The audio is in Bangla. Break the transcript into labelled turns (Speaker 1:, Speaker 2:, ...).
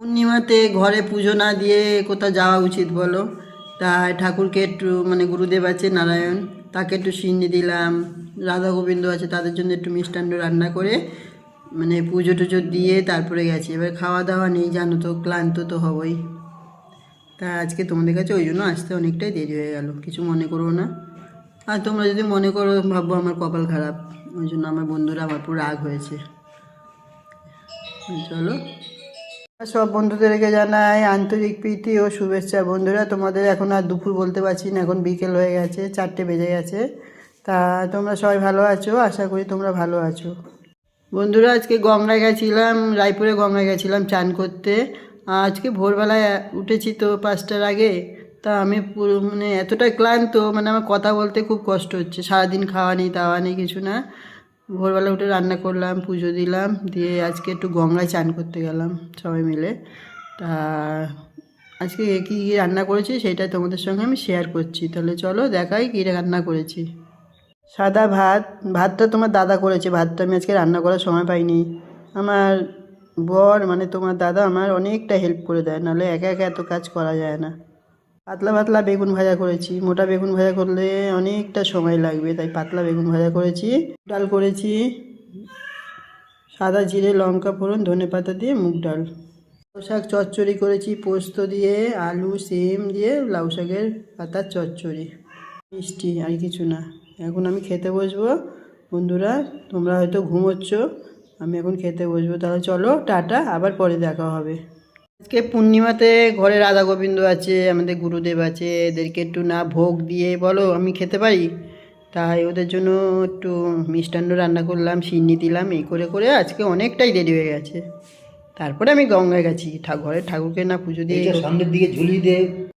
Speaker 1: পূর্ণিমাতে ঘরে পুজো না দিয়ে কোথাও যাওয়া উচিত বলো? তাই ঠাকুরকে একটু গুরুদেব আছে নারায়ণ, তাকে একটু সিন্নি দিলাম। রাধা গোবিন্দ আছে, তাদের জন্য একটু মিষ্টান্ন রান্না করে পুজো টুজো দিয়ে তারপরে গেছি। এবার খাওয়া দাওয়া নেই, জানো তো, ক্লান্ত তো হবই। তা আজকে তোমাদের কাছে ওই জন্য আসতে অনেকটাই দেরি হয়ে গেল, কিছু মনে করো না। আর তোমরা যদি মনে করো ভাববো আমার কপাল খারাপ, ওই জন্য আমার বন্ধুরা আমার পুরো রাগ হয়েছে। চলো, সব বন্ধুদেরকে জানাই আন্তরিক প্রীতি ও শুভেচ্ছা। বন্ধুরা, তোমাদের এখন আর দুপুর বলতে পারছি না, এখন বিকেল হয়ে গেছে, 4টে বেজে গেছে। তা তোমরা সবাই ভালো আছো? আশা করি তোমরা ভালো আছো। বন্ধুরা, আজকে গঙ্গায় গেছিলাম, রায়পুরে গঙ্গায় গেছিলাম চান করতে। আজকে ভোরবেলায় উঠেছি তো 5টার আগে। তা আমি পুরো এতটাই ক্লান্ত, আমার কথা বলতে খুব কষ্ট হচ্ছে। সারাদিন খাওয়া নেই দাওয়া নেই কিছু না। ভোরবেলা উঠে রান্না করলাম, পুজো দিলাম, দিয়ে আজকে একটু গঙ্গায় চান করতে গেলাম সবাই মিলে। তা আজকে কী কী রান্না করেছি সেটা তোমাদের সঙ্গে আমি শেয়ার করছি। তাহলে চলো দেখাই কী রান্না করেছি। সাদা ভাত, ভাতটা তোমার দাদা করেছে, ভাতটা আমি আজকে রান্না করার সময় পাইনি। আমার বর তোমার দাদা আমার অনেকটা হেল্প করে দেয়, নাহলে একা একা এত কাজ করা যায় না। পাতলা পাতলা বেগুন ভাজা করেছি, মোটা বেগুন ভাজা করলে অনেকটা সময় লাগবে, তাই পাতলা বেগুন ভাজা করেছি। ডাল করেছি, সাদা জিরে লঙ্কা ফোড়ন ধনে পাতা দিয়ে মুগ ডাল। লাউ শাক চচ্চড়ি করেছি পোস্ত দিয়ে, আলু সিম দিয়ে লাউ শাকের পাতার চচ্চড়ি, মিষ্টি, আর কিছু না। এখন আমি খেতে বসবো। বন্ধুরা, তোমরা হয়তো ঘুমোচ্ছ, আমি এখন খেতে বসবো। তাহলে চলো টাটা, আবার পরে দেখা হবে। আজকে পূর্ণিমাতে ঘরে রাধা গোবিন্দ আছে, আমাদের গুরুদেব আছে, এদেরকে একটু না ভোগ দিয়ে বলো আমি খেতে পারি। তাই ওদের জন্য একটু মিষ্টান্ন রান্না করলাম, সিন্নি দিলাম, এই করে করে আজকে অনেকটাই দেরি হয়ে গেছে। তারপরে আমি গঙ্গায় গেছি, ঘরে ঠাকুরকে না পুজো দিয়ে
Speaker 2: সামনের দিকে ঝুলিয়ে দে।